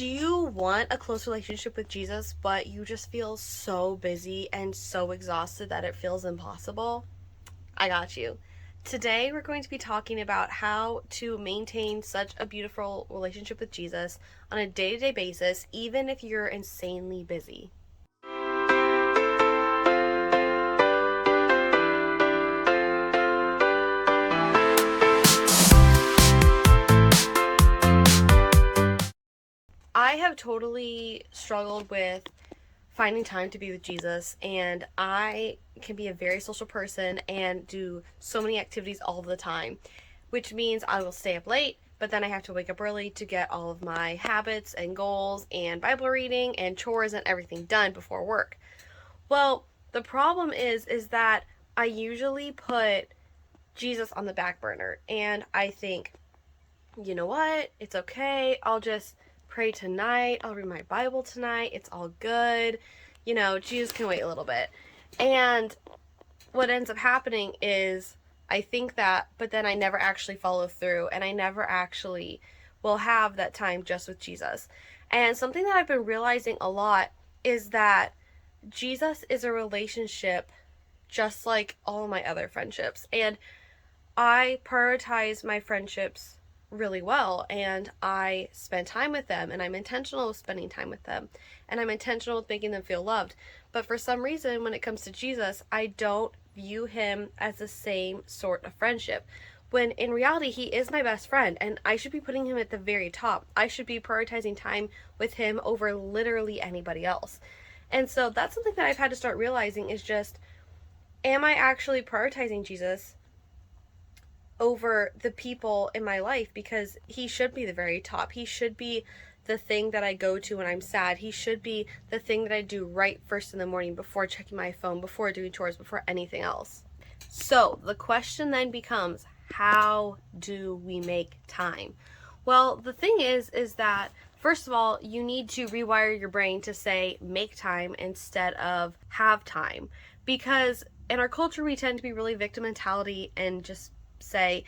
Do you want a close relationship with Jesus, but you just feel so busy and so exhausted that it feels impossible? I got you. Today, we're going to be talking about how to maintain such a beautiful relationship with Jesus on a day to day basis, even if you're insanely busy. I have totally struggled with finding time to be with Jesus, and I can be a very social person and do so many activities all the time, which means I will stay up late, but then I have to wake up early to get all of my habits and goals and Bible reading and chores and everything done before work. Well, the problem is that I usually put Jesus on the back burner, and I think, you know what? It's okay. I'll just pray tonight. I'll read my Bible tonight. It's all good. Jesus can wait a little bit. And what ends up happening is I think that, but then I never actually follow through, and I never actually will have that time just with Jesus. And something that I've been realizing a lot is that Jesus is a relationship just like all of my other friendships. And I prioritize my friendships really well, and I spend time with them, and I'm intentional with spending time with them, and I'm intentional with making them feel loved. But for some reason, when it comes to Jesus, I don't view him as the same sort of friendship, when in reality he is my best friend, and I should be putting him at the very top. I should be prioritizing time with him over literally anybody else. And so that's something that I've had to start realizing is just, am I actually prioritizing Jesus over the people in my life? Because he should be the very top. He should be the thing that I go to when I'm sad. He should be the thing that I do right first in the morning, before checking my phone, before doing chores, before anything else. So the question then becomes, how do we make time? Well, the thing is that first of all, you need to rewire your brain to say make time instead of have time. Because in our culture, we tend to be really victim mentality and just say,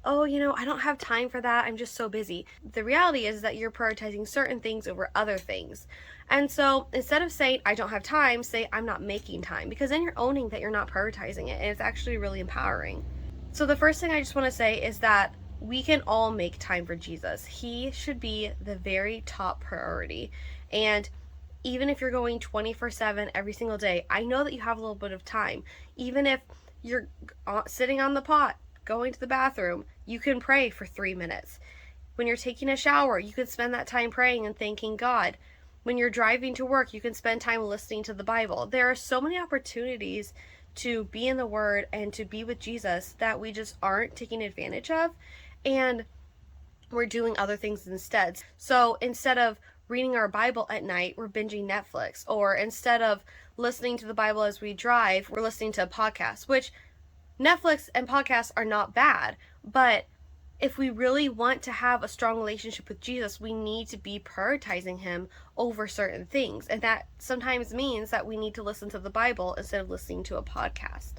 oh, I don't have time for that. I'm just so busy. The reality is that you're prioritizing certain things over other things. And so instead of saying, I don't have time, say, I'm not making time. Because then you're owning that you're not prioritizing it. And it's actually really empowering. So the first thing I just want to say is that we can all make time for Jesus. He should be the very top priority. And even if you're going 24/7 every single day, I know that you have a little bit of time. Even if you're sitting on the pot, going to the bathroom, you can pray for 3 minutes. When you're taking a shower, you can spend that time praying and thanking God. When you're driving to work, you can spend time listening to the Bible. There are so many opportunities to be in the Word and to be with Jesus that we just aren't taking advantage of, and we're doing other things instead. So instead of reading our Bible at night, we're binging Netflix. Or instead of listening to the Bible as we drive, we're listening to a podcast, which Netflix and podcasts are not bad, but if we really want to have a strong relationship with Jesus, we need to be prioritizing him over certain things. And that sometimes means that we need to listen to the Bible instead of listening to a podcast.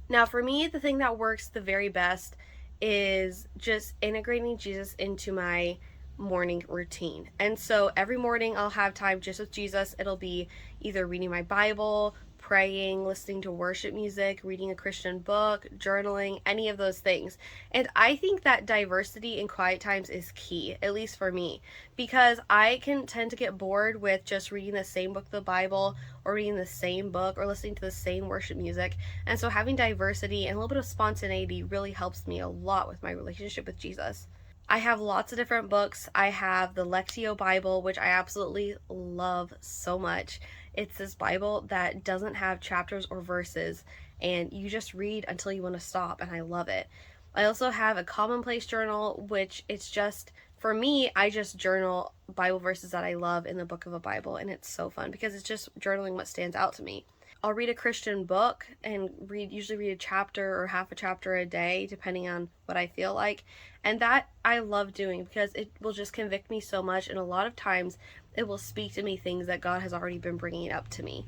Now, for me, the thing that works the very best is just integrating Jesus into my morning routine. And so every morning I'll have time just with Jesus. It'll be either reading my Bible, praying, listening to worship music, reading a Christian book, journaling, any of those things. And I think that diversity in quiet times is key, at least for me, because I can tend to get bored with just reading the same book of the Bible, or reading the same book, or listening to the same worship music. And so having diversity and a little bit of spontaneity really helps me a lot with my relationship with Jesus. I have lots of different books. I have the Lectio Bible, which I absolutely love so much. It's this Bible that doesn't have chapters or verses, and you just read until you want to stop, and I love it. I also have a commonplace journal, which it's just, for me, I just journal Bible verses that I love in the book of a Bible, and it's so fun because it's just journaling what stands out to me. I'll read a Christian book and usually read a chapter or half a chapter a day, depending on what I feel like. And that I love doing because it will just convict me so much. And a lot of times it will speak to me things that God has already been bringing up to me.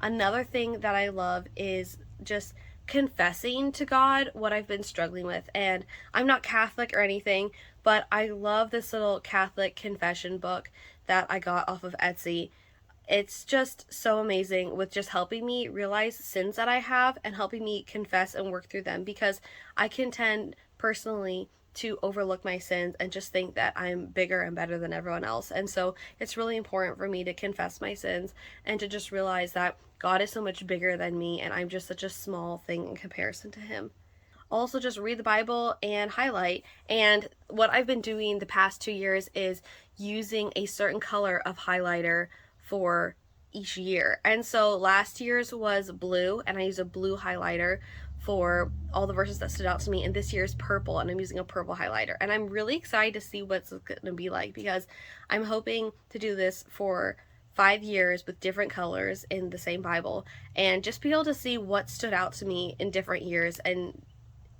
Another thing that I love is just confessing to God what I've been struggling with. And I'm not Catholic or anything, but I love this little Catholic confession book that I got off of Etsy. It's just so amazing with just helping me realize sins that I have and helping me confess and work through them, because I can tend personally to overlook my sins and just think that I'm bigger and better than everyone else. And so it's really important for me to confess my sins and to just realize that God is so much bigger than me and I'm just such a small thing in comparison to him. Also, just read the Bible and highlight. And what I've been doing the past 2 years is using a certain color of highlighter for each year. And so last year's was blue, and I used a blue highlighter for all the verses that stood out to me. And this year's purple, and I'm using a purple highlighter. And I'm really excited to see what's going to be like, because I'm hoping to do this for 5 years with different colors in the same Bible and just be able to see what stood out to me in different years. And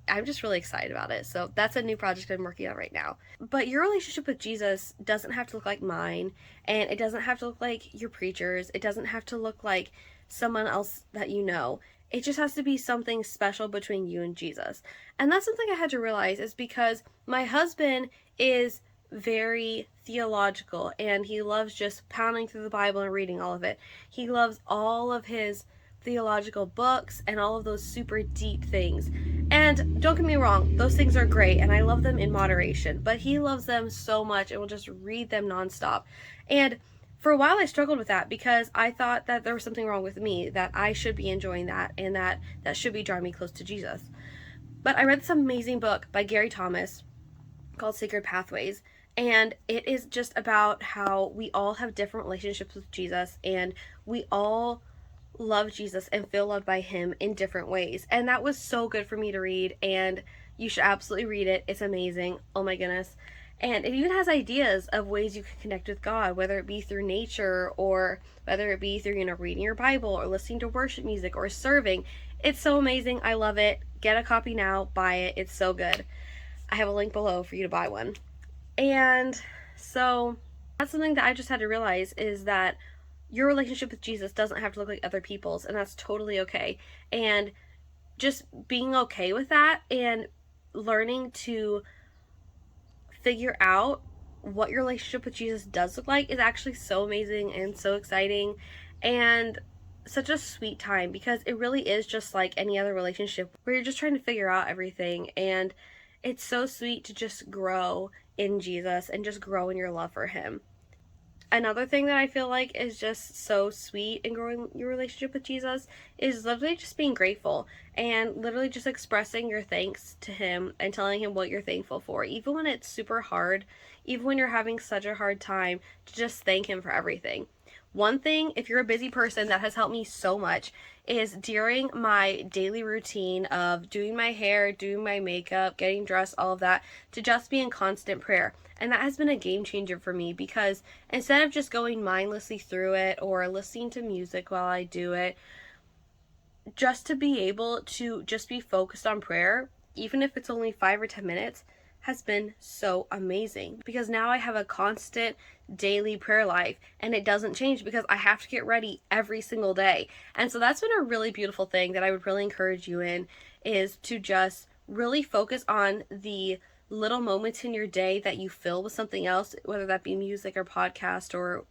I'm just really excited about it. So that's a new project I'm working on right now. But your relationship with Jesus doesn't have to look like mine, and it doesn't have to look like your preachers. It doesn't have to look like someone else that you know. It just has to be something special between you and Jesus. And that's something I had to realize, is because my husband is very theological and he loves just pounding through the Bible and reading all of it. He loves all of his theological books and all of those super deep things. And don't get me wrong, those things are great and I love them in moderation, but he loves them so much and will just read them nonstop. And for a while I struggled with that, because I thought that there was something wrong with me, that I should be enjoying that and that should be drawing me close to Jesus. But I read this amazing book by Gary Thomas called Sacred Pathways, and it is just about how we all have different relationships with Jesus, and we all love Jesus and feel loved by him in different ways. And that was so good for me to read, and you should absolutely read it. It's amazing. Oh my goodness. And it even has ideas of ways you can connect with God, whether it be through nature or whether it be through, reading your Bible or listening to worship music or serving. It's so amazing. I love it. Get a copy now. Buy it. It's so good. I have a link below for you to buy one. And so that's something that I just had to realize, is that your relationship with Jesus doesn't have to look like other people's, and that's totally okay. And just being okay with that and learning to figure out what your relationship with Jesus does look like is actually so amazing and so exciting and such a sweet time, because it really is just like any other relationship where you're just trying to figure out everything. And it's so sweet to just grow in Jesus and just grow in your love for him. Another thing that I feel like is just so sweet in growing your relationship with Jesus is literally just being grateful and literally just expressing your thanks to him and telling him what you're thankful for, even when it's super hard, even when you're having such a hard time, to just thank him for everything. One thing, if you're a busy person, that has helped me so much is during my daily routine of doing my hair, doing my makeup, getting dressed, all of that, to just be in constant prayer. And that has been a game changer for me, because instead of just going mindlessly through it or listening to music while I do it, just to be able to just be focused on prayer, even if it's only 5 or 10 minutes, has been so amazing, because now I have a constant daily prayer life and it doesn't change because I have to get ready every single day. And so that's been a really beautiful thing that I would really encourage you in, is to just really focus on the little moments in your day that you fill with something else, whether that be music or podcast or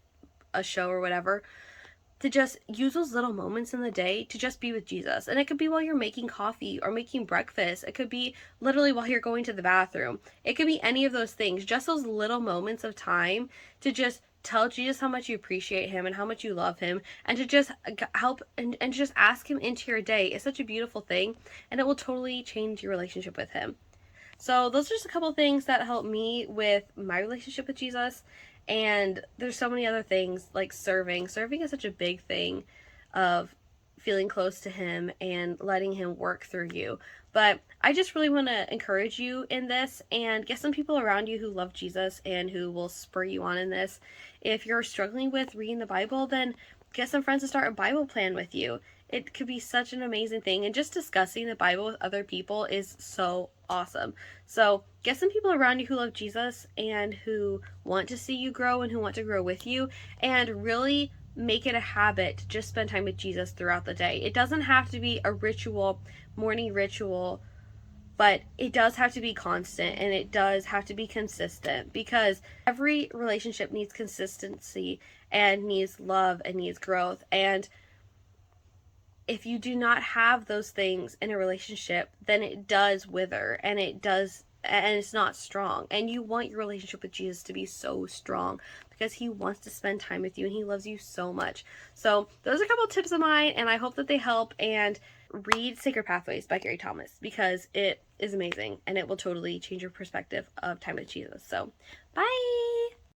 a show or whatever, to just use those little moments in the day to just be with Jesus. And it could be while you're making coffee or making breakfast. It could be literally while you're going to the bathroom. It could be any of those things. Just those little moments of time to just tell Jesus how much you appreciate him and how much you love him, and to just help and just ask him into your day is such a beautiful thing, and it will totally change your relationship with him. So those are just a couple of things that help me with my relationship with Jesus. And there's so many other things, like serving. Serving is such a big thing of feeling close to him and letting him work through you. But I just really want to encourage you in this and get some people around you who love Jesus and who will spur you on in this. If you're struggling with reading the Bible, then get some friends to start a Bible plan with you. It could be such an amazing thing, and just discussing the Bible with other people is so awesome. So get some people around you who love Jesus and who want to see you grow and who want to grow with you, and really make it a habit to just spend time with Jesus throughout the day. It doesn't have to be a ritual, morning ritual but it does have to be constant and it does have to be consistent, because every relationship needs consistency and needs love and needs growth. And if you do not have those things in a relationship, then it does wither and it's not strong. And you want your relationship with Jesus to be so strong because he wants to spend time with you and he loves you so much. So those are a couple tips of mine, and I hope that they help. And read Sacred Pathways by Gary Thomas, because it is amazing and it will totally change your perspective of time with Jesus. So bye.